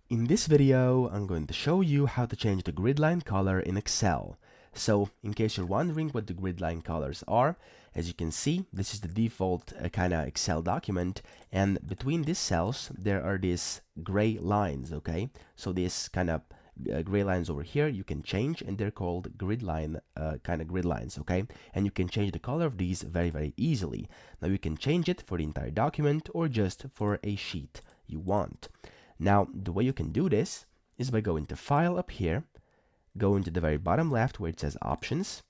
In this video, I'm going to show you how to change the grid line color in Excel. So, in case you're wondering what the grid line colors are, as you can see, this is the default kind of Excel document, and between these cells, there are these gray lines, okay? So these kind of gray lines over here, you can change, and they're called grid line, kind of grid lines, okay? And you can change the color of these very, very easily. Now you can change it for the entire document or just for a sheet you want. Now, the way you can do this is by going to File up here, going to the very bottom left where it says Options,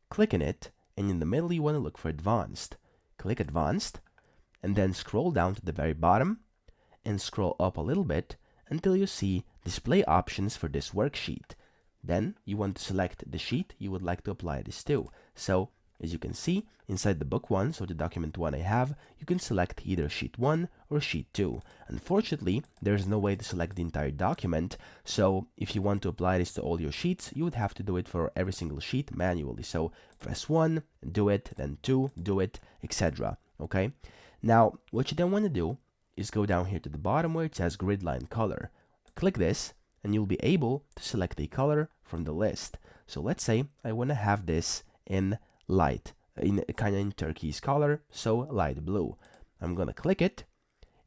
click on it, and in the middle you want to look for Advanced. Click Advanced, and then scroll down to the very bottom, and scroll up a little bit until you see Display Options for this worksheet. Then you want to select the sheet you would like to apply this to. So, as you can see, inside the book 1, so the document 1 I have, you can select either sheet 1 or sheet 2. Unfortunately, there's no way to select the entire document, so if you want to apply this to all your sheets, you would have to do it for every single sheet manually. So press 1, do it, then 2, do it, etc. Okay? Now, what you then want to do is go down here to the bottom where it says Grid Line Color. Click this, and you'll be able to select a color from the list. So let's say I want to have this in light, in kind of in turquoise color, so light blue. I'm gonna click it,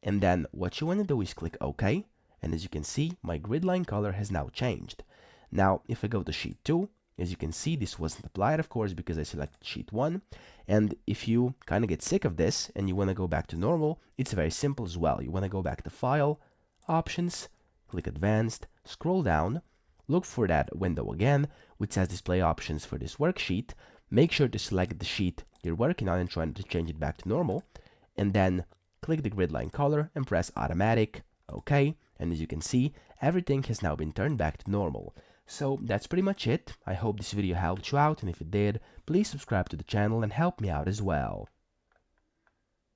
and then what you want to do is click OK, and as you can see, my grid line color has now changed. Now, if I go to sheet 2, as you can see, this wasn't applied, of course, because I selected sheet 1, and if you kind of get sick of this and you want to go back to normal, it's very simple as well. You want to go back to File, Options, click Advanced, scroll down, look for that window again, which says Display Options for this worksheet. Make sure to select the sheet you're working on and try to change it back to normal, and then click the grid line color and press Automatic, OK, and as you can see, everything has now been turned back to normal. So that's pretty much it. I hope this video helped you out, and if it did, please subscribe to the channel and help me out as well.